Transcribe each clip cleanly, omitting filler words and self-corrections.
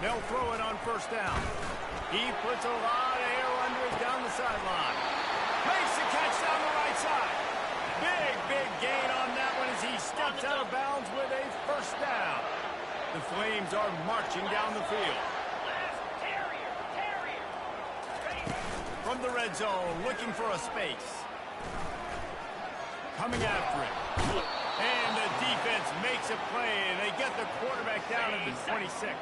They'll throw it on first down. He puts a lot of air under it down the sideline. Makes the catch down the right side. Big gain on that one as he steps out of bounds with a first down. The Flames are marching down the field. From the red zone, looking for a space. Coming after it. And the defense makes a play, and they get the quarterback down at the 26.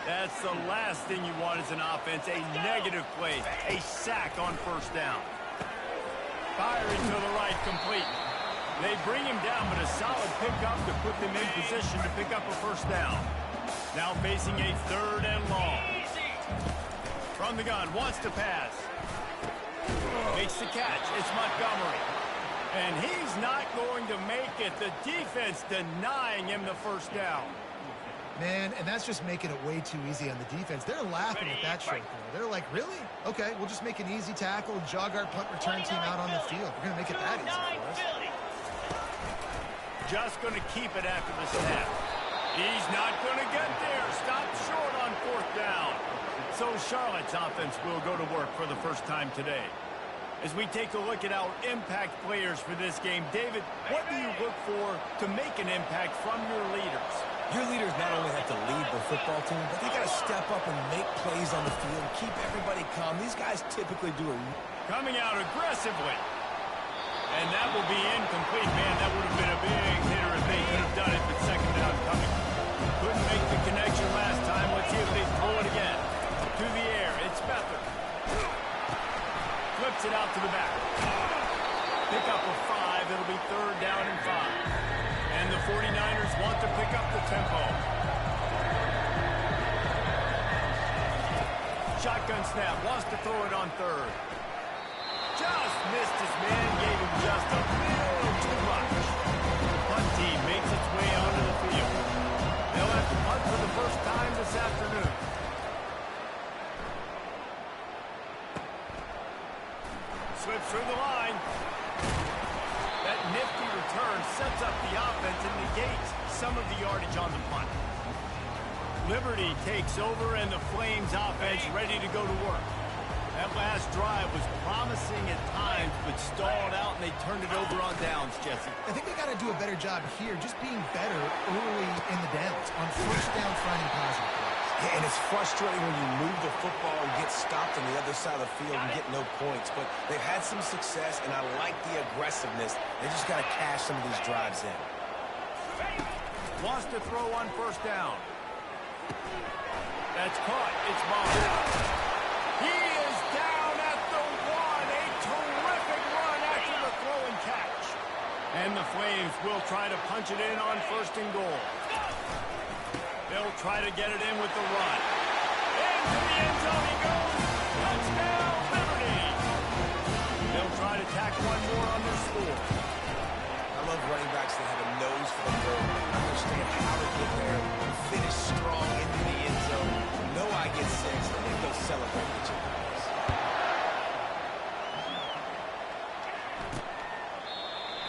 That's the last thing you want as an offense, a negative play, a sack on first down. Firing to the right, complete. They bring him down, but a solid pickup to put them in position to pick up a first down. Now facing a 3rd and long. From the gun, wants to pass. Makes the catch. It's Montgomery. And he's not going to make it. The defense denying him the first down. Man, and that's just making it way too easy on the defense. They're laughing at that short corner. They're like, really? Okay, we'll just make an easy tackle, jog our punt return team out on the field. We're going to make it that easy for us. Just going to keep it after the snap. He's not going to get there. Stop short on 4th down. So Charlotte's offense will go to work for the first time today. As we take a look at our impact players for this game, David, what do you look for to make an impact from your leaders? Your leaders not only have to lead the football team, but they got to step up and make plays on the field, keep everybody calm. These guys typically do it. Coming out aggressively. And that will be incomplete. Man, that would have been a big hitter if they could have done it, but second down coming. Couldn't make the connection last time. Let's see if they throw it again. To the air, it's Beathard. Flips it out to the back. Pick up a 5. It'll be 3rd down and 5. And the 49ers want to pick up the tempo. Shotgun snap, wants to throw it on 3rd. Just missed his man, gave him just a little too much. The punt team makes its way onto the field. They'll have to punt for the first time this afternoon. Slips through the line. That nifty return sets up the offense and negates some of the yardage on the punt. Liberty takes over and the Flames offense ready to go to work. That last drive was promising at times, but stalled out and they turned it over on downs, Jesse. I think they got to do a better job here, just being better early in the downs, on first down, finding positive plays. Yeah, and it's frustrating when you move the football and get stopped on the other side of the field and get no points. But they've had some success, and I like the aggressiveness. They just got to cash some of these drives in. Wants to throw on first down. That's caught. It's ball. He is down at the 1. A terrific run after the throw and catch. And the Flames will try to punch it in on 1st and goal. They'll try to get it in with the run. Into the end zone he goes. Touchdown, Liberty. They'll try to tack one more on their score. I love running backs that have a nose for the ball, understand how to get there, finish strong into the end zone. Know I get 6, and then go celebrate with you guys.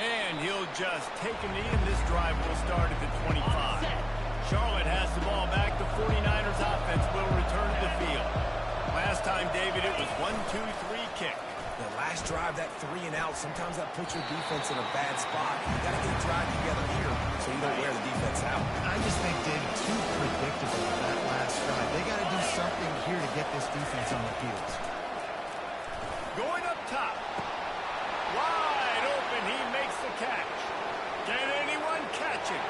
And he'll just take a knee, and this drive will start at the 25. Charlotte has the ball back. The 49ers offense will return to the field. Last time, David, it was 1-2-3 kick. The last drive, that 3 and out, sometimes that puts your defense in a bad spot. You got to get a drive together here so you don't wear the defense out. I just think, David, too predictable that last drive. They got to do something here to get this defense on the field. Going up top. Wide open. He makes the catch. Can anyone catch him?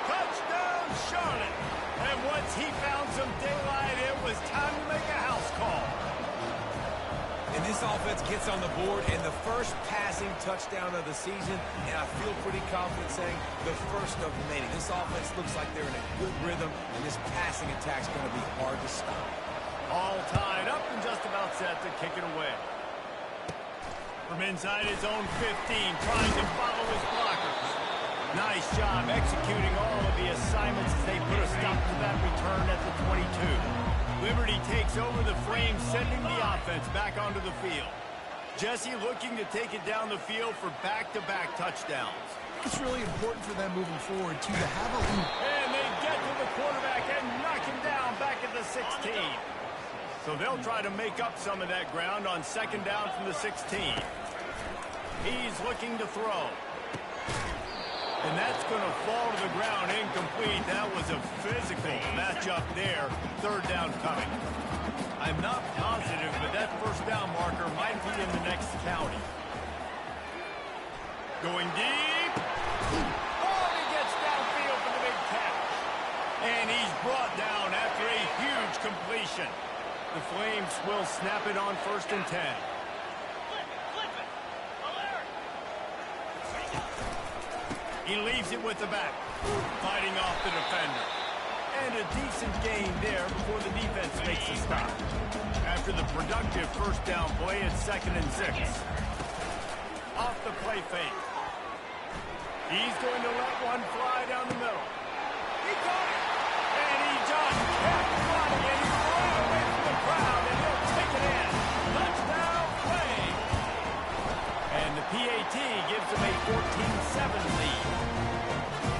Touchdown, Charlotte. And once he found some daylight, it was time to make a house call. And this offense gets on the board, and the first passing touchdown of the season, and I feel pretty confident saying the first of many. This offense looks like they're in a good rhythm, and this passing attack's going to be hard to stop. All tied up and just about set to kick it away. From inside his own 15, trying to follow his blockers. Nice job executing all of the assignments as they put a stop to that return at the 22. Liberty takes over the Flames, sending the offense back onto the field. Jesse looking to take it down the field for back-to-back touchdowns. It's really important for them moving forward, too, to have a lead. And they get to the quarterback and knock him down back at 16. So they'll try to make up some of that ground on second down from the 16. He's looking to throw. And that's going to fall to the ground incomplete. That was a physical matchup there. Third down coming. I'm not positive, but that first down marker might be in the next county. Going deep. Oh, he gets downfield for the big catch. And he's brought down after a huge completion. The Flames will snap it on 1st and 10. He leaves it with the back, fighting off the defender. And a decent gain there before the defense makes a stop. After the productive first down play, it's 2nd and 6. Off the play fake. He's going to let one fly down the middle. He got it! And he just kept running, and he ran away from the crowd, and he'll take it in. Touchdown play! And the PAT gives him a 14-7 lead.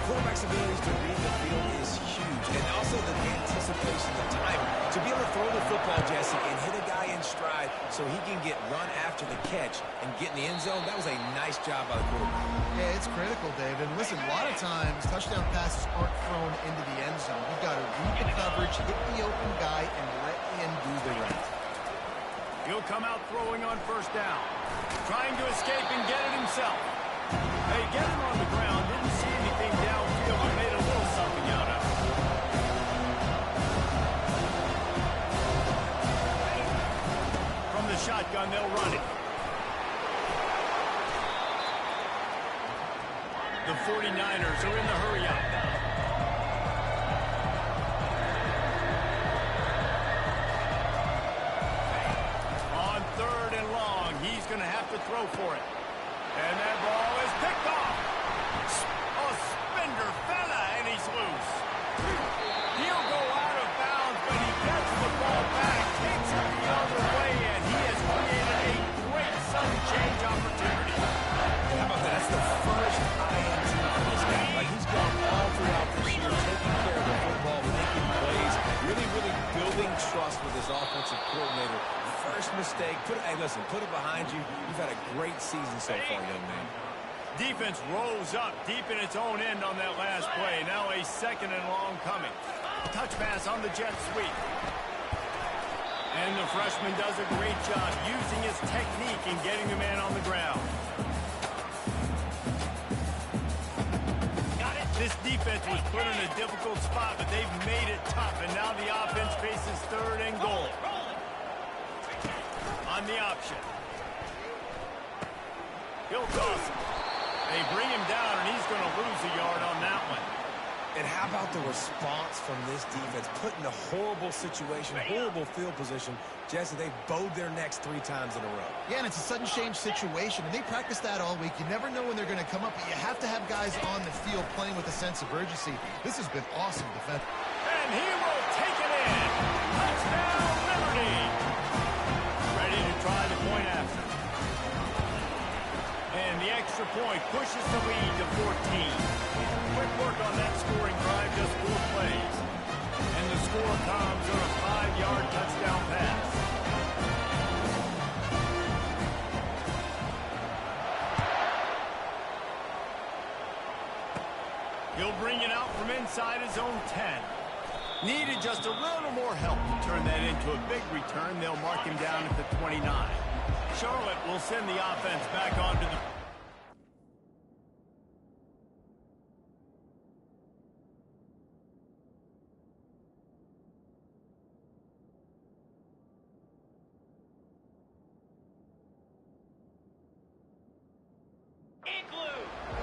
Quarterback's abilities to read the field is huge, and also the anticipation, the time to be able to throw the football, Jesse, and hit a guy in stride so he can get run after the catch and get in the end zone. That was a nice job by the quarterback. Yeah, it's critical, David. Listen, a lot of times touchdown passes aren't thrown into the end zone. You've got to read the coverage, hit the open guy, and let him do the rest. He'll come out throwing on first down, trying to escape and get it himself. They get him on the ground, didn't see anything downfield, but made a little something out of it. From the shotgun, they'll run it. The 49ers are in the hurry-up. On 3rd and long, he's going to have to throw for it. And that ball is picked off. A spender fella, and he's loose. He'll go out of bounds, but he gets the ball back, takes it the other way, and he has created a great sudden change opportunity. How about that? That's the first INT for this guy. Like, he's gone all throughout this year, taking care of the football, making plays, really building trust with his offensive coordinator. First mistake, hey, listen, put it behind you. You've had a great season so far, young man. Defense rolls up deep in its own end on that last play. Now a 2nd and long coming. Touch pass on the jet sweep. And the freshman does a great job using his technique and getting the man on the ground. This defense was put in a difficult spot, but they've made it tough, and now the offense faces 3rd and goal. On the option. He'll toss it. They bring him down, and he's going to lose a yard on that one. And how about the response from this defense? Put in a horrible situation, horrible field position. Jesse, they bowed their necks 3 times in a row. Yeah, and it's a sudden change situation, and they practice that all week. You never know when they're going to come up, but you have to have guys on the field playing with a sense of urgency. This has been awesome defense. And he will take it in. Touchdown, Liberty. Ready to try the point after. And the extra point pushes the lead to 14. Quick work on that scoring drive, just 4 plays. And the score comes on a 5-yard touchdown pass. He'll bring it out from inside his own 10. Needed just a little more help to turn that into a big return. They'll mark him down at the 29. Charlotte will send the offense back onto the...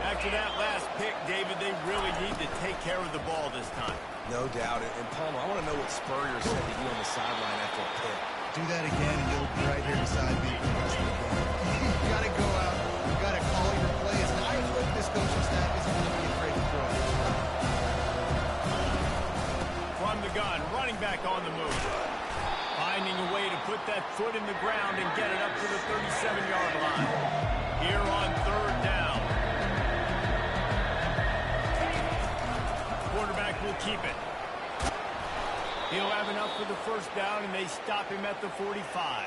After that last pick, David, they really need to take care of the ball this time. No doubt. And Palmer, I want to know what Spurrier said to you on the sideline after a pick. Do that again, and you'll be right here beside me for the rest of the game. You got to go out. You got to call your plays. And I hope this coaching staff isn't going to be afraid to throw. From the gun, running back on the move. Finding a way to put that foot in the ground and get it up to the 37-yard line. Here on 3rd down. Quarterback will keep it. He'll have enough for the first down, and they stop him at the 45.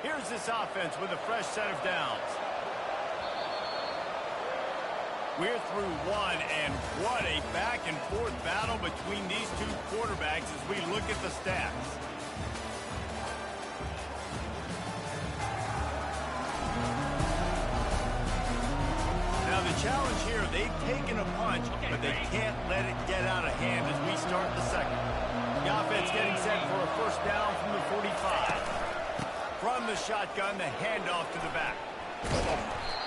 Here's this offense with a fresh set of downs. We're through one, and what a back-and-forth battle between these two quarterbacks as we look at the stats. Now, the challenge here, they've taken a punch, but they can't let it get out of hand as we start the second. The offense getting set for a first down from the 45. From the shotgun, the handoff to the back.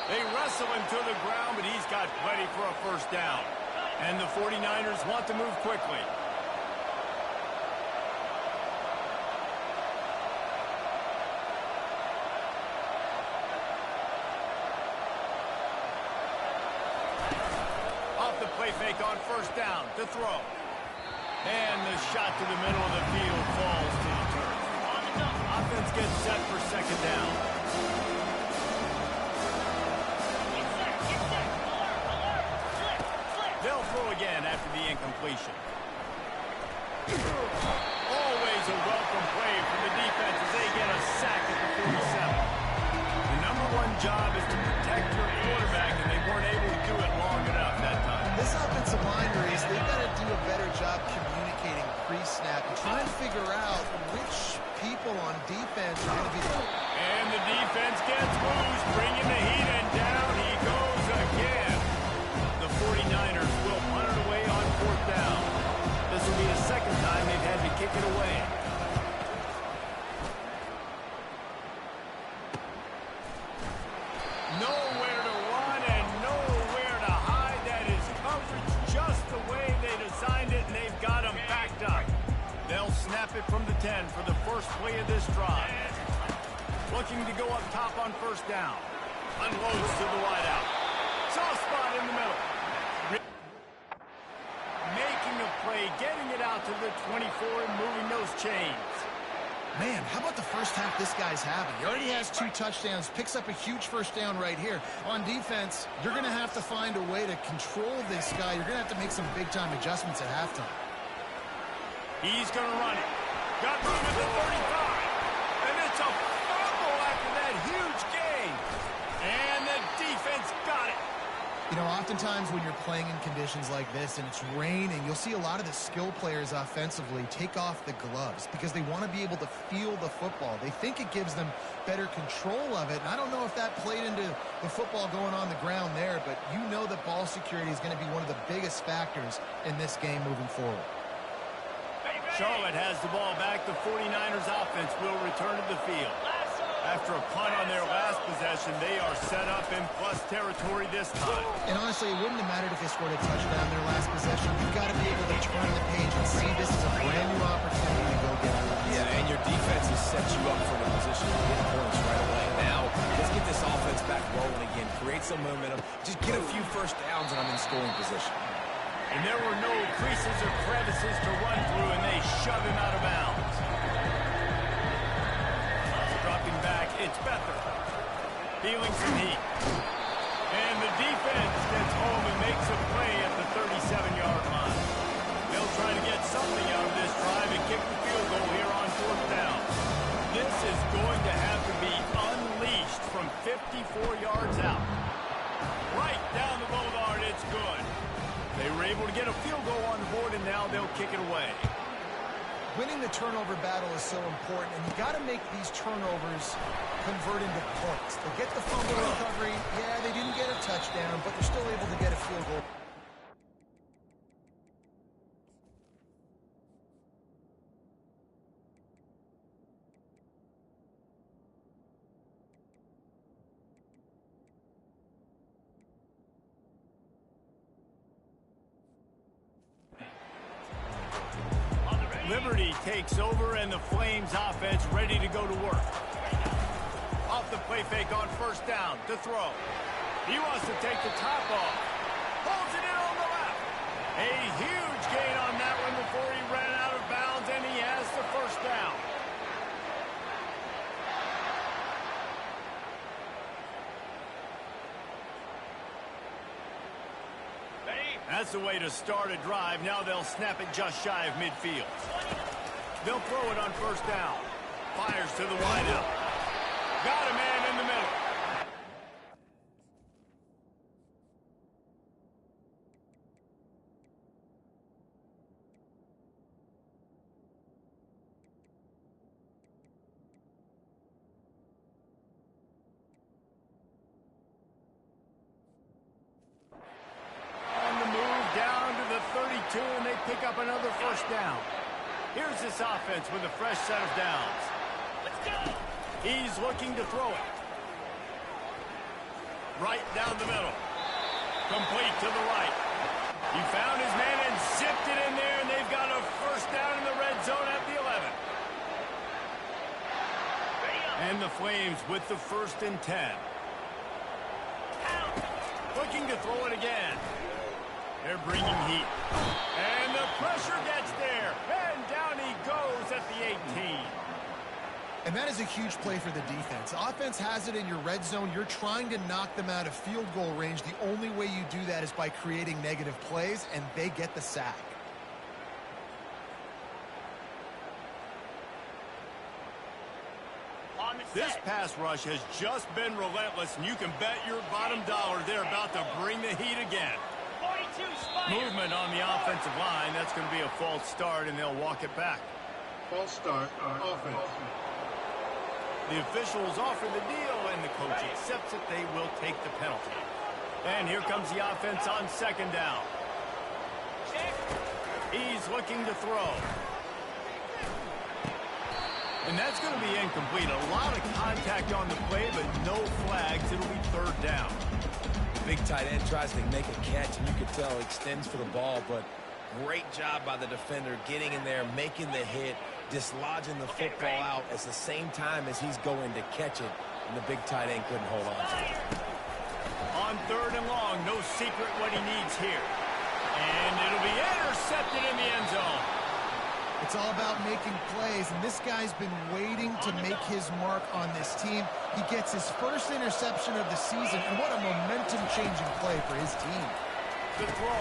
They wrestle him to the ground, but he's got plenty for a first down. And the 49ers want to move quickly. Off the play fake on first down to throw. And the shot to the middle of the field falls to the turf. Offense gets set for second down. They'll throw again after the incompletion. Always a welcome play from the defense as they get a sack at the 47. The number one job is to protect your quarterback, and they weren't able to do it long enough that time. This offensive line race, they've got to do a better job communicating pre-snap and try and figure out which people on defense are going to be the... And the defense gets loose, bringing the heat, and down he goes again. The 49ers will punt it away on fourth down. This will be the second time they've had to kick it away. Nowhere to run and nowhere to hide. That is coverage just the way they designed it, and they've got them backed up. They'll snap it from the 10 for the first play of this drive. Looking to go up top on first down. Unloads to the wideout. Soft spot in the middle. Making a play, getting it out to the 24 and moving those chains. Man, how about the first half this guy's having? He already has 2 touchdowns, picks up a huge first down right here. On defense, you're going to have to find a way to control this guy. You're going to have to make some big-time adjustments at halftime. He's going to run it. Got room at the 35. And it's a fumble after that huge gain. And the defense got it. You know, oftentimes when you're playing in conditions like this and it's raining, you'll see a lot of the skill players offensively take off the gloves because they want to be able to feel the football. They think it gives them better control of it. And I don't know if that played into the football going on the ground there, but you know that ball security is going to be one of the biggest factors in this game moving forward. Charlotte has the ball back. The 49ers offense will return to the field. After a punt on their last possession, they are set up in plus territory this time. And honestly, it wouldn't have mattered if they scored a touchdown their last possession. You've got to be able to turn the page and see this is a brand new opportunity to go get it. Yeah, and your defense has set you up for the position to get points right away. Now, let's get this offense back rolling again. Create some momentum. Just get a few first downs, and I'm in scoring position. And there were no creases or crevices to run through, and they shove him out of bounds. Dropping back, it's Beathard. Feeling some heat. And the defense gets home and makes a play at the 37-yard line. They'll try to get something out of this drive and kick the field goal here on fourth down. This is going to have to be unleashed from 54 yards out. Right down the boulevard, it's good. They were able to get a field goal on the board, and now they'll kick it away. Winning the turnover battle is so important, and you got to make these turnovers convert into points. They get the fumble recovery. Yeah, they didn't get a touchdown, but they're still able to get a field goal. Liberty takes over, and the Flames offense ready to go to work. Off the play fake on first down to throw. He wants to take the top off. Holds it in on the left. A huge gain on that one before he ran out of bounds, and he has the first down. That's the way to start a drive. Now they'll snap it just shy of midfield. They'll throw it on first down. Fires to the wideout. Got a man in the middle. And they pick up another first down. Here's this offense with a fresh set of downs. Let's go. He's looking to throw it. Right down the middle. Complete to the right. He found his man and zipped it in there, and they've got a first down in the red zone at the 11. And the Flames with the 1st and 10. Looking to throw it again. They're bringing heat. And the pressure gets there. And down he goes at the 18. And that is a huge play for the defense. Offense has it in your red zone. You're trying to knock them out of field goal range. The only way you do that is by creating negative plays, and they get the sack. This pass rush has just been relentless, and you can bet your bottom dollar they're about to bring the heat again. Movement on the offensive line. That's going to be a false start, and they'll walk it back. False start, offense. The officials offer the deal, and the coach accepts it. They will take the penalty. And here comes the offense on 2nd down. He's looking to throw. And that's going to be incomplete. A lot of contact on the play, but no flags. It'll be 3rd down. Big tight end tries to make a catch, and you can tell extends for the ball, but great job by the defender getting in there, making the hit, dislodging the football out at the same time as he's going to catch it, and the big tight end couldn't hold on to it. On 3rd and long, no secret what he needs here. And it'll be intercepted in the end zone. It's all about making plays, and this guy's been waiting to make his mark on this team. He gets his first interception of the season, and what a momentum-changing play for his team. The throw.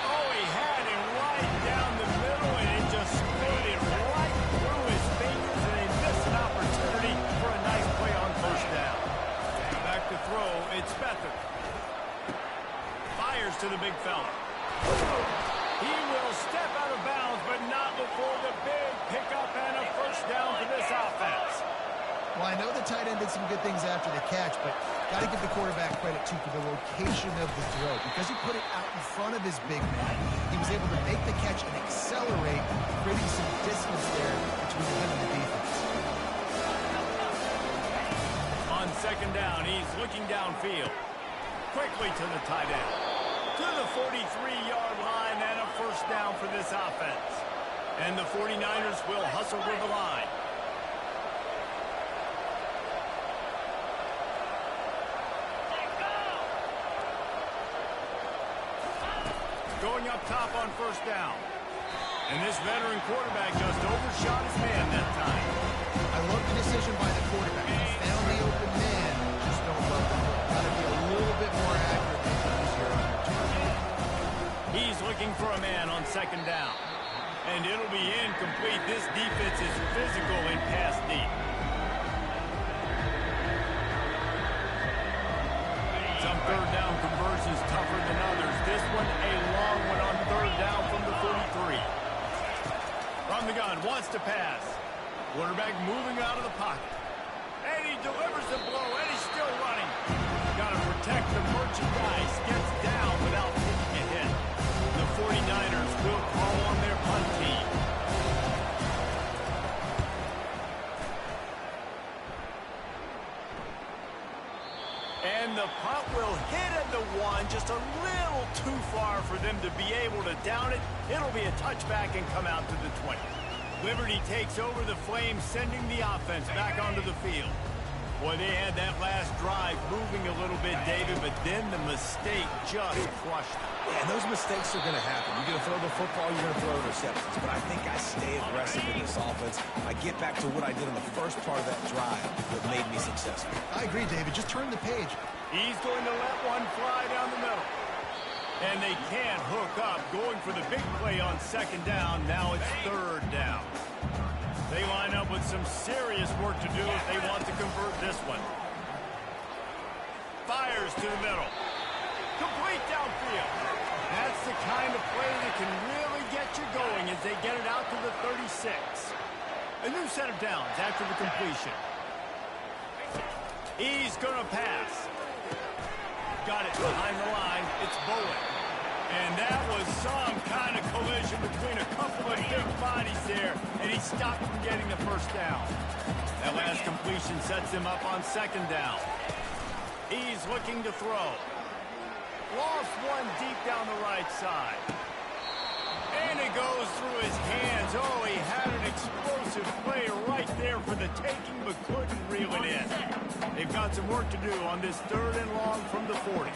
Oh, he had it right down the middle, and it just squirted right through his fingers, and they missed an opportunity for a nice play on first down. Back to throw, it's Beathard. Fires to the big fella. He will step out of bounds, but not before the big pickup and a first down for this offense. Well, I know the tight end did some good things after the catch, but got to give the quarterback credit, too, for the location of the throw. Because he put it out in front of his big man, he was able to make the catch and accelerate, creating some distance there between him and the defense. On 2nd down, he's looking downfield. Quickly to the tight end. To the 43-yard line, and a first down for this offense. And the 49ers will hustle to the line. Going up top on first down. And this veteran quarterback just overshot his man that time. I love the decision by the quarterback. He found the open man. Just don't love the ball. Got to be a little bit more accurate than easier on your target. He's looking for a man on 2nd down. And it'll be incomplete. This defense is physical in pass deep. Some 3rd down conversions tougher than others. This one a long one on 3rd down from the 43. From the gun, wants to pass. Quarterback moving out of the pocket. And he delivers the blow, and he's still running. Got to protect the merchandise. Gets down without taking a hit. The 49ers will call on their punt team. And the punt will hit at the 1, just a little too far for them to be able to down it. It'll be a touchback and come out to the 20. Liberty takes over the Flames, sending the offense back onto the field. Boy, they had that last drive moving a little bit, David, but then the mistake just crushed them. Yeah, and those mistakes are going to happen. You're going to throw the football, you're going to throw interceptions. But I think I stay aggressive in this offense. I get back to what I did in the first part of that drive that made me successful. I agree, David. Just turn the page. He's going to let one fly down the middle. And they can't hook up, going for the big play on second down. Now it's third down. They line up with some serious work to do if they want to convert this one. Fires to the middle. Complete downfield. That's the kind of play that can really get you going as they get it out to the 36. A new set of downs after the completion. He's going to pass. Got it behind the line. It's Bowen. And that was some kind of collision between a couple of big bodies there, and he stopped from getting the first down. That last completion sets him up on second down. He's looking to throw. Lost one deep down the right side. And it goes through his hands. Oh, he had an explosive play right there for the taking, but couldn't reel it in. They've got some work to do on this third and long from the 40.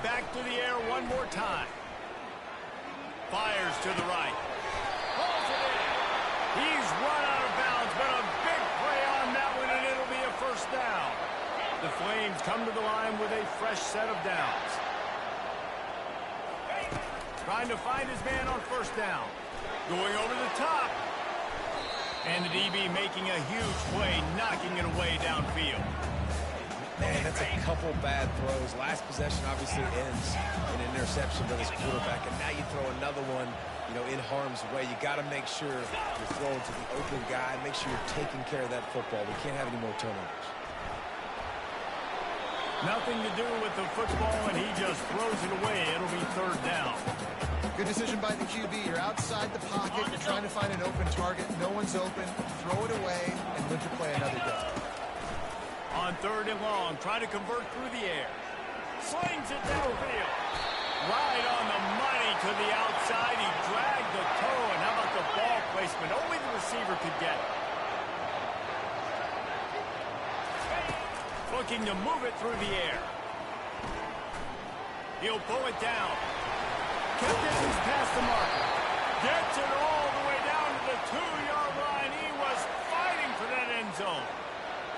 Back to the air one more time. Fires to the right. Pulls it in. He's run out of bounds, but a big play on that one, and it'll be a first down. The Flames come to the line with a fresh set of downs. Trying to find his man on first down. Going over the top. And the DB making a huge play, knocking it away downfield. Man, that's a couple bad throws. Last possession obviously ends in an interception by this quarterback, and now you throw another one, in harm's way. You got to make sure you're throwing to the open guy. Make sure you're taking care of that football. We can't have any more turnovers. Nothing to do with the football, and he just throws it away. It'll be third down. Good decision by the QB. You're outside the pocket. You're trying to find an open target. No one's open. Throw it away and live to play another day. On third and long, trying to convert through the air. Slings it downfield. Right on the money to the outside. He dragged the toe, and how about the ball placement? Only the receiver could get it. Looking to move it through the air. He'll pull it down. Kept distance past the marker. Gets it all the way down to the 2-yard line. He was fighting for that end zone.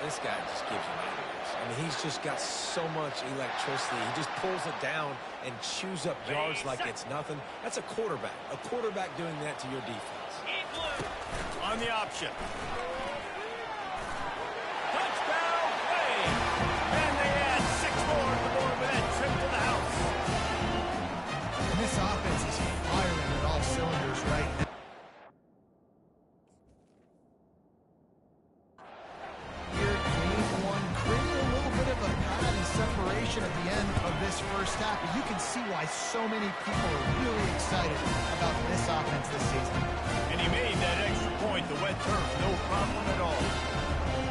This guy just gives you nightmares. I mean, he's just got so much electricity. He just pulls it down and chews up yards like it's nothing. That's a quarterback. A quarterback doing that to your defense. On the option. Touchdown play. And they add 6 more to the board with that trip to the house. And this offense is firing at all cylinders right now. At the end of this first half, but you can see why so many people are really excited about this offense this season. And he made that extra point, the wet turf, no problem at all.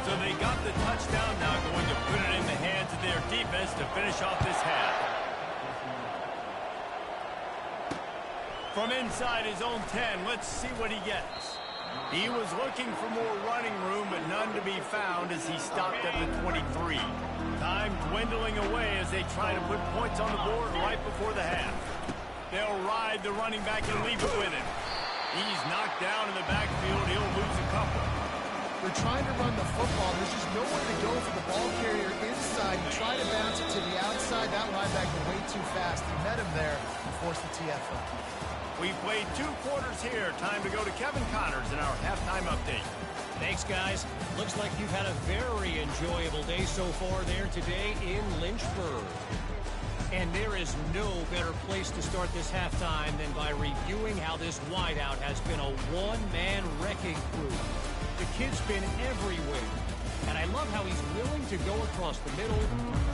So they got the touchdown, now going to put it in the hands of their defense to finish off this half. From inside his own 10, let's see what he gets. He was looking for more running room, but none to be found as he stopped at the 23. Time dwindling away as they try to put points on the board right before the half. They'll ride the running back and leave it with him. He's knocked down in the backfield. He'll lose a couple. They're trying to run the football. There's just nowhere to go for the ball carrier inside. He tried to bounce it to the outside. That linebacker way too fast. He met him there and forced the TFL. We played 2 quarters here. Time to go to Kevin Connors in our halftime update. Thanks, guys. Looks like you've had a very enjoyable day so far there today in Lynchburg. And there is no better place to start this halftime than by reviewing how this wideout has been a one-man wrecking crew. The kid's been everywhere. And I love how he's willing to go across the middle,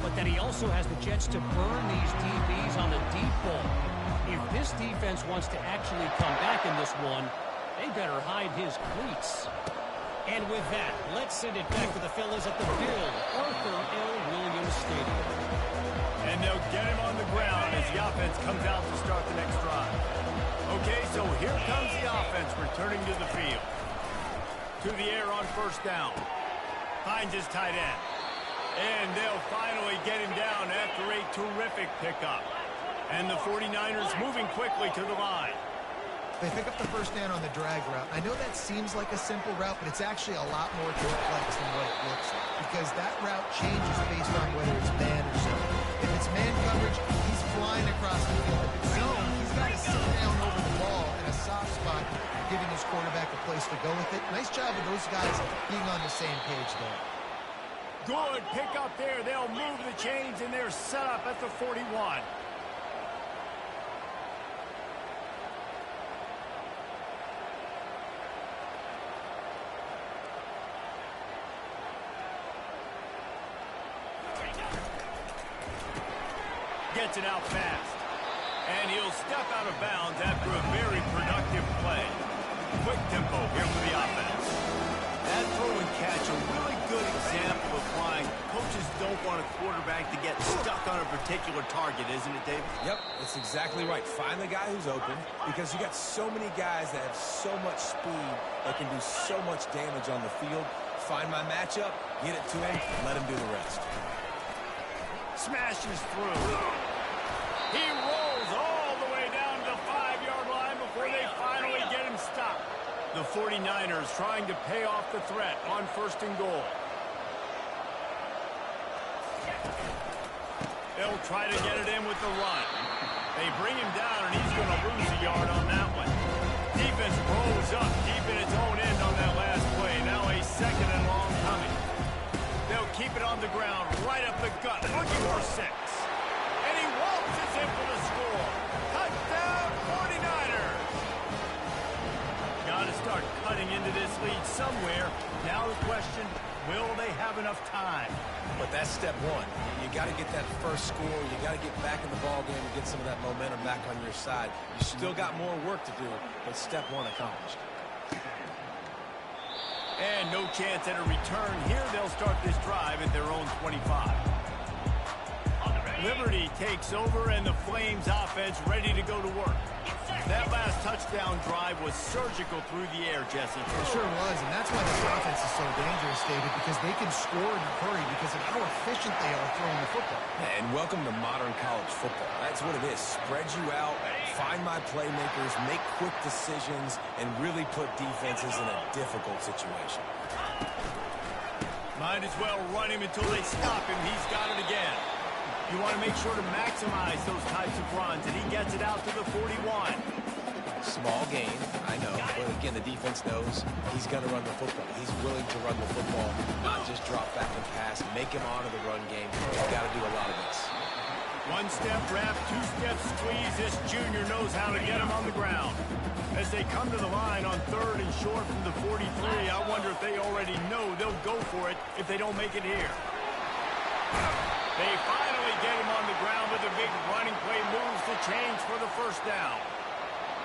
but that he also has the jets to burn these DBs on the deep ball. If this defense wants to actually come back in this one, they better hide his cleats. And with that, let's send it back to the fellas at the Bill Arthur L. Williams Stadium. And they'll get him on the ground as the offense comes out to start the next drive. Okay, so here comes the offense returning to the field. To the air on first down. Finds his tight end. And they'll finally get him down after a terrific pickup. And the 49ers moving quickly to the line. They pick up the first down on the drag route. I know that seems like a simple route, but it's actually a lot more complex than what it looks like, because that route changes based on whether it's man or zone. If it's man coverage, he's flying across the field. If it's zone, he's got to sit down over the ball in a soft spot, giving his quarterback a place to go with it. Nice job of those guys being on the same page there. Good pick up there. They'll move the chains, and they're set up at the 41. Gets it out fast. And he'll step out of bounds after a very productive play. Quick tempo here for the offense. That throw and catch, a really good example of why coaches don't want a quarterback to get stuck on a particular target, isn't it, David? Yep, that's exactly right. Find the guy who's open, because you got so many guys that have so much speed that can do so much damage on the field. Find my matchup, get it to him, let him do the rest. Smashes through. He rolls all the way down to the 5-yard line before they finally get him stopped. The 49ers trying to pay off the threat on 1st and goal. They'll try to get it in with the run. They bring him down, and he's going to lose a yard on that one. Defense rolls up deep in its own end on that last play. Now a 2nd and long coming. They'll keep it on the ground, right up the gut, looking for 6. And he waltzes in for the score. Touchdown, 49ers. Got to start cutting into this lead somewhere. Now the question, will they have enough time? But that's step one. You got to get that first score. You got to get back in the ball game and get some of that momentum back on your side. You still got more work to do, but step one accomplished. And no chance at a return here. They'll start this drive at their own 25. Liberty takes over, and the Flames offense ready to go to work. That last touchdown drive was surgical through the air, Jesse. It sure was, and that's why this offense is so dangerous, David, because they can score in a hurry because of how efficient they are throwing the football. And welcome to modern college football. That's what it is. Spread you out, find my playmakers, make quick decisions, and really put defenses in a difficult situation. Might as well run him until they stop him. He's got it again. You want to make sure to maximize those types of runs, and he gets it out to the 41. Small gain, I know, but again, the defense knows he's going to run the football. He's willing to run the football, not just drop back and pass, make him honor the run game. He's got to do a lot of this. 1-step wrap, 2-step squeeze. This junior knows how to get him on the ground. As they come to the line on 3rd and short from the 43, I wonder if they already know they'll go for it if they don't make it here. They finally get him on the ground with a big running play, moves the chains for the first down.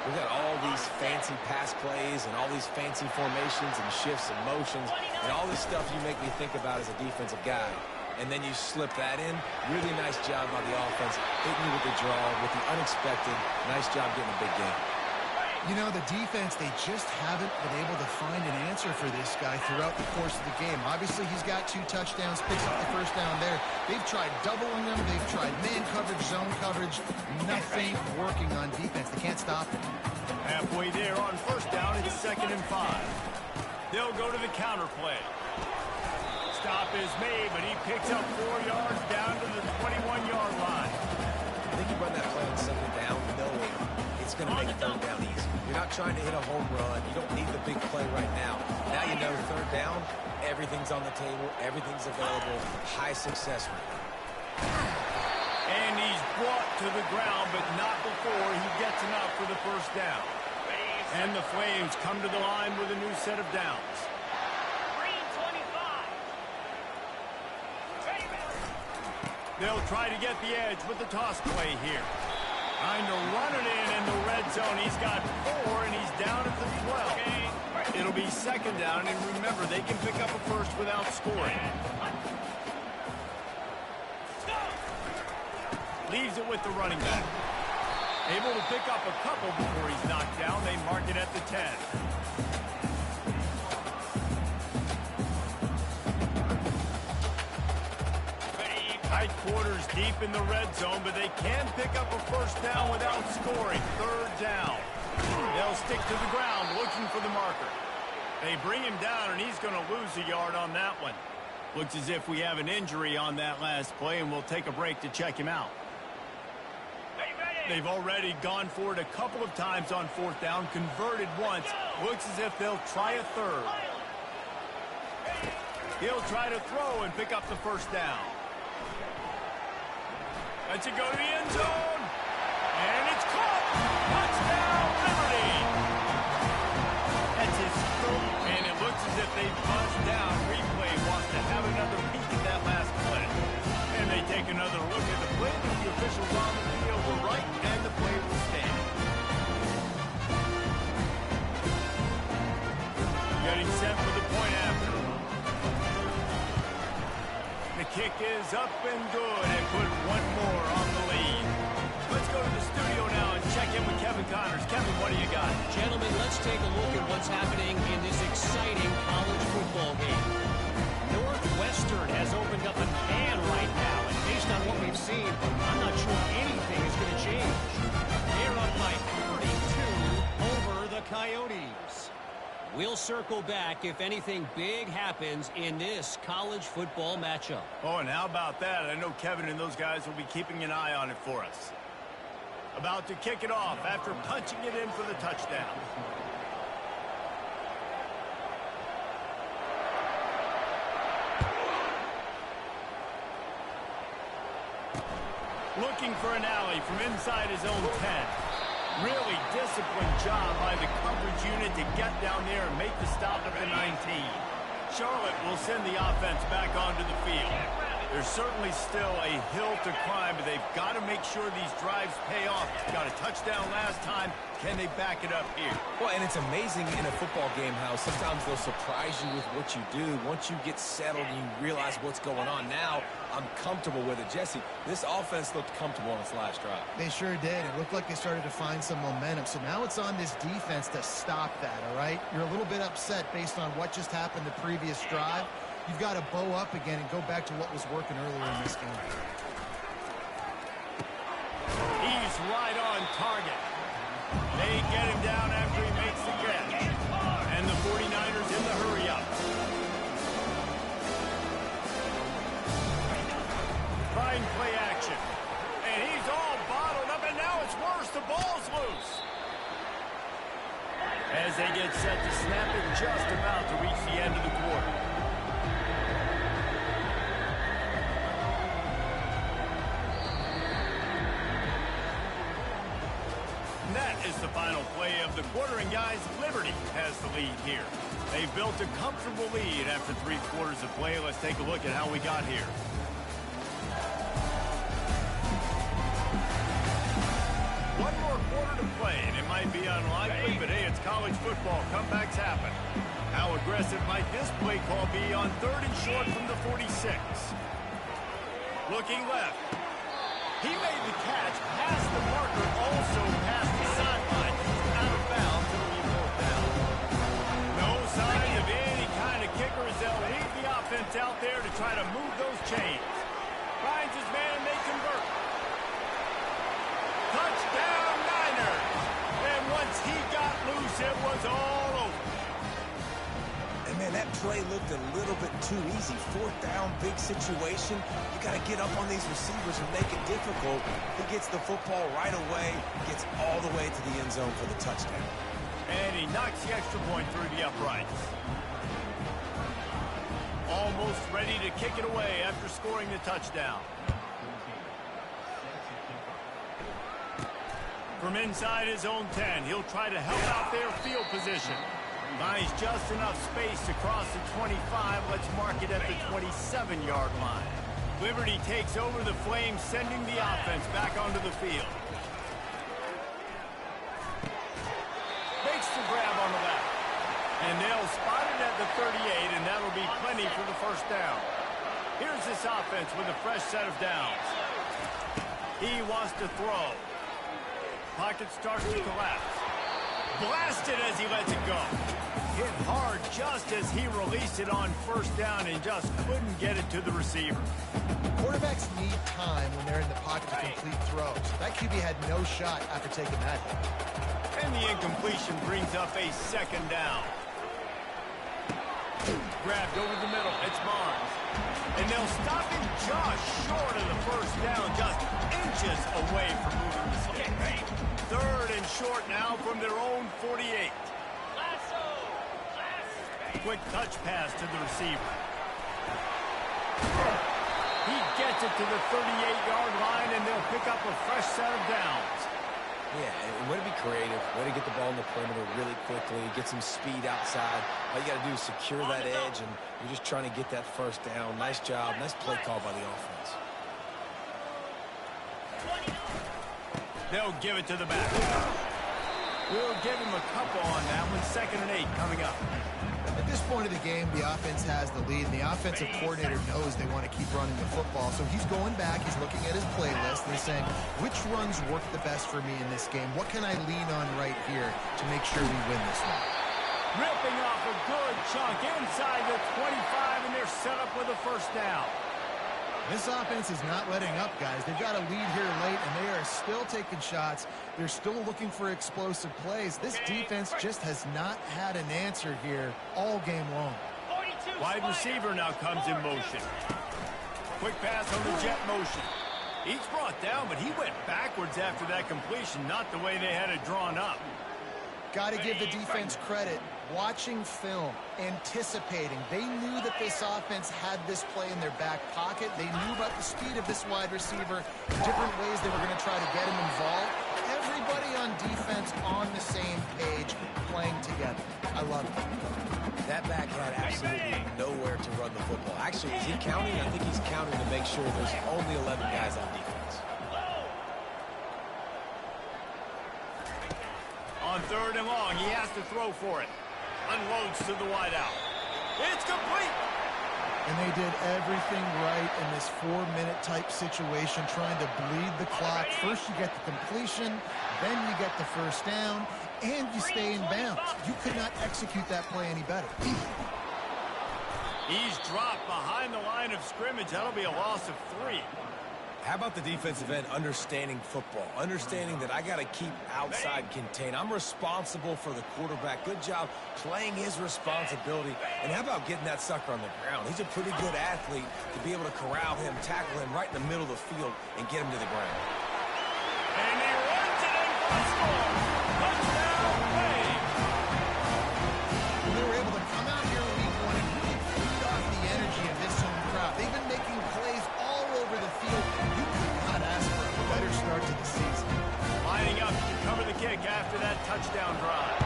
We got all these fancy pass plays and all these fancy formations and shifts and motions and all this stuff you make me think about as a defensive guy. And then you slip that in. Really nice job by the offense, hitting you with the draw, with the unexpected. Nice job getting a big game. You know, the defense, they just haven't been able to find an answer for this guy throughout the course of the game. Obviously, he's got 2 touchdowns, picks up the first down there. They've tried doubling him. They've tried man coverage, zone coverage. Nothing working on defense. They can't stop him. Halfway there on 1st down, it's 2nd and 5. They'll go to the counter play. Stop is made, but he picks up 4 yards down to the 21-yard line. I think you run that play on 2nd down knowing it's going to make 3rd down easy. You're not trying to hit a home run. You don't need the big play right now. Now you know 3rd down, everything's on the table, everything's available, high success rate. And he's brought to the ground, but not before he gets enough for the 1st down. And the Flames come to the line with a new set of downs. They'll try to get the edge with the toss play here. Trying to run it in the red zone. He's got 4, and he's down at the 12. It'll be 2nd down, and remember, they can pick up a first without scoring. Leaves it with the running back. Able to pick up a couple before he's knocked down. They mark it at the 10. Tight quarters deep in the red zone, but they can pick up a 1st down without scoring. 3rd down. They'll stick to the ground, looking for the marker. They bring him down, and he's going to lose a yard on that one. Looks as if we have an injury on that last play, and we'll take a break to check him out. They've already gone for it a couple of times on fourth down, converted once. Looks as if they'll try a third. He'll try to throw and pick up the first down. Lets it go to the end zone. And it's caught. Touchdown, Liberty. That's his third. And it looks as if they've buzzed down. Replay wants to have another peek at that last play. And they take another look at the play, but the officials on the field were right, and the play will stand. Getting set for the point after. The kick is up and good, and put one more on the lead. Let's go to the studio now and check in with Kevin Connors. Kevin, what do you got? Gentlemen, let's take a look at what's happening in this exciting college football game. Northwestern has opened up a can right now, and based on what we've seen, I'm not sure anything is going to change. They're up by 32 over the Coyotes. We'll circle back if anything big happens in this college football matchup. Oh, and how about that? I know Kevin and those guys will be keeping an eye on it for us. About to kick it off after punching it in for the touchdown. Looking for an alley from inside his own 10. Really disciplined job by the coverage unit to get down there and make the stop at the 19. Charlotte will send the offense back onto the field. There's certainly still a hill to climb, but they've got to make sure these drives pay off. Got a touchdown last time. Can they back it up here? Well, and it's amazing in a football game how sometimes they'll surprise you with what you do. Once you get settled and you realize what's going on, now I'm comfortable with it. Jesse, this offense looked comfortable on its last drive. They sure did. It looked like they started to find some momentum. So now it's on this defense to stop that, all right? You're a little bit upset based on what just happened the previous drive. You've got to bow up again and go back to what was working earlier in this game. He's right on target. They get him down after he makes the catch. And the 49ers in the hurry-up. Fine play action. And he's all bottled up, and now it's worse. The ball's loose. As they get set to snap it, just about to reach the end of the quarter. That is the final play of the quarter, and guys, Liberty has the lead here. They've built a comfortable lead after 3 quarters of play. Let's take a look at how we got here. One more quarter to play, and it might be unlikely, but hey, it's college football. Comebacks happen. How aggressive might this play call be on 3rd and short from the 46? Looking left. He made the catch, past the marker, also past the sideline, out of bounds, and will be pulled down. No sign of any kind of kicker as they'll leave the offense out there to try to move those chains. Finds his man, and they convert. Touchdown, Niners! And once he got loose, it was all over. And man, that play looked a little bit too easy. 4th down, big situation. You got to get up on these receivers and make it difficult. He gets the football right away, gets all the way to the end zone for the touchdown. And he knocks the extra point through the uprights. Almost ready to kick it away after scoring the touchdown. From inside his own 10, he'll try to help out their field position. Finds just enough space to cross the 25. Let's mark it at the 27-yard line. Liberty takes over the Flames, sending the offense back onto the field. Makes the grab on the left. And they'll spot it at the 38, and that'll be plenty for the first down. Here's this offense with a fresh set of downs. He wants to throw. Pocket starts to collapse. Blasted as he lets it go. hit hard just as he released it on first down and just couldn't get it to the receiver. Quarterbacks need time when they're in the pocket to complete throws. That QB had no shot after taking that hit. And the incompletion brings up a second down. Grabbed over the middle. It's Mons. And they'll stop him just short of the first down, just inches away from moving the sticks. Third and short now from their own 48. Quick touch pass to the receiver. He gets it to the 38-yard line, and they'll pick up a fresh set of downs. Yeah, and way to be creative, way to get the ball in the perimeter really quickly, get some speed outside. All you got to do is secure that edge, and you're just trying to get that first down. Nice job, nice play call by the offense. They'll give it to the back. We'll give him a couple on that one. 2nd and 8 coming up. At this point of the game, the offense has the lead, and the offensive coordinator knows they want to keep running the football. So he's going back, he's looking at his playlist, and he's saying, which runs work the best for me in this game? What can I lean on right here to make sure we win this one? Ripping off a good chunk inside the 25, and they're set up with a first down. This offense is not letting up, guys. They've got a lead here late, and they are still taking shots. They're still looking for explosive plays. This defense just has not had an answer here all game long. Wide receiver now comes in motion. Quick pass on the jet motion. He's brought down, but he went backwards after that completion, not the way they had it drawn up. Got to give the defense credit. Watching film, anticipating. They knew that this offense had this play in their back pocket. They knew about the speed of this wide receiver, different ways they were going to try to get him involved. Everybody on defense on the same page, playing together. I love it. That back had absolutely nowhere to run the football. Actually, is he counting? I think he's counting to make sure there's only 11 guys on defense. On 3rd and long, he has to throw for it. Unloads to the wideout. It's complete. And they did everything right in this 4-minute type situation, trying to bleed the clock. First you get the completion, then you get the first down, and you stay in bounds. You could not execute that play any better. He's dropped behind the line of scrimmage. That'll be a loss of 3. How about the defensive end understanding football, understanding that I got to keep outside contained. I'm responsible for the quarterback. Good job playing his responsibility. And how about getting that sucker on the ground? He's a pretty good athlete to be able to corral him, tackle him right in the middle of the field, and get him to the ground. And he runs it in for a score. Touchdown, Wade. They were able to come out here in week 1 and really feed off the energy of this home crowd. They've been making plays all over the field. You could not ask for a better start to the season. Lining up to cover the kick after that touchdown drive.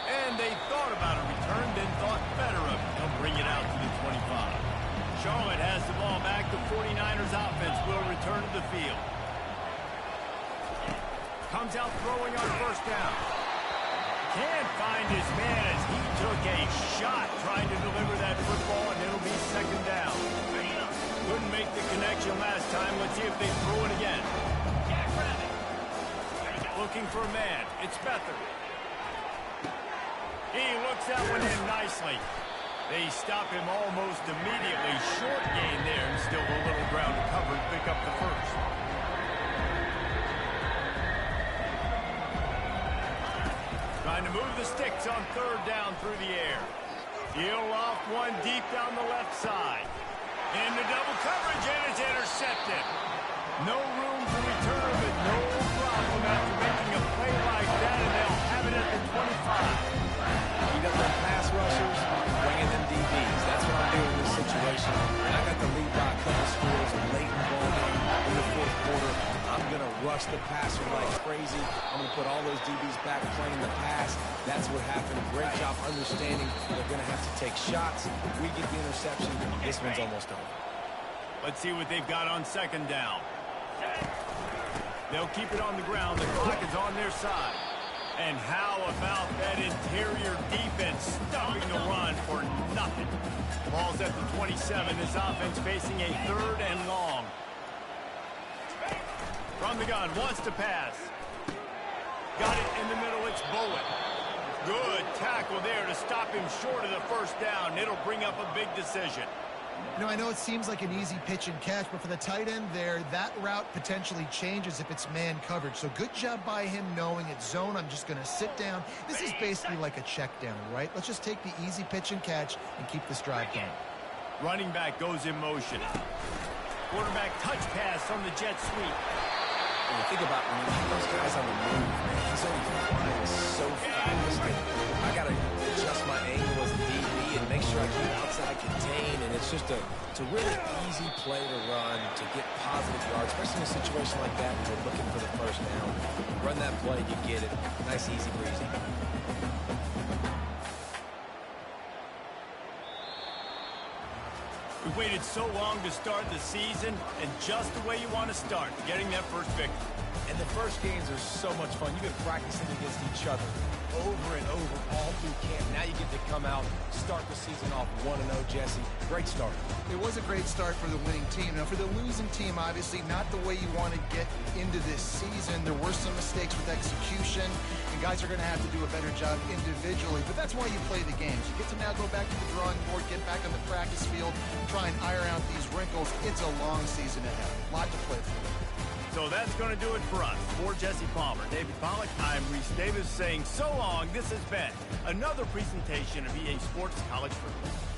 And they thought about a return, then thought better of it. They'll bring it out to the 25. Charlotte has the ball back. The 49ers offense will return to the field. Comes out throwing on first down. Can't find his man as he took a shot trying to deliver that football, and it'll be 2nd down. Couldn't make the connection last time. Let's see if they throw it again. Looking for a man. It's Beathard. He looks that one in nicely. They stop him almost immediately. Short gain there, and still a little ground to cover to pick up the first. Trying to move the sticks on 3rd down through the air. He'll off one deep down the left side. Into double coverage, and it's intercepted. No room for return, but no problem after making a play like that, and they'll have it at the 25. You got them pass rushers, bringing them DBs. That's what I'm doing in this situation. And I got the lead by a couple scores late in the ball game in the 4th quarter. I'm going to rush the passer like crazy. I'm going to put all those DBs back playing the pass. That's what happened. Great job understanding they're going to have to take shots. If we get the interception, this one's almost over. Let's see what they've got on 2nd down. They'll keep it on the ground. The clock is on their side. And how about that interior defense stopping the run for nothing? Ball's at the 27. This offense facing a 3rd and long. From the gun, wants to pass. Got it in the middle. It's Bowen. Good tackle there to stop him short of the first down. It'll bring up a big decision. You know, I know it seems like an easy pitch and catch, but for the tight end there, that route potentially changes if it's man coverage. So good job by him knowing it's zone. I'm just going to sit down. This is basically like a check down, right? Let's just take the easy pitch and catch and keep this drive going. Running back goes in motion. Quarterback touch pass from the jet sweep. When you think about when you have those guys on the move, man, he's only flying so fast. I got to adjust my angle as a DB and make sure I keep outside contained. And it's just a really easy play to run to get positive yards, especially in a situation like that when you're looking for the first down. Run that play, you get it. Nice, easy, breezy. We waited so long to start the season, and just the way you want to start, getting that first victory. And the first games are so much fun. You've been practicing against each other over and over all through camp. Now you get to come out, start the season off 1-0, Jesse. Great start. It was a great start for the winning team. Now, for the losing team, obviously not the way you want to get into this season. There were some mistakes with execution, and guys are going to have to do a better job individually. But that's why you play the games. You get to now go back to the drawing board, get back on the practice field, and try and iron out these wrinkles. It's a long season ahead. A lot to play for. So that's going to do it for us. For Jesse Palmer, David Pollack, I'm Reese Davis saying so long. This has been another presentation of EA Sports College Football.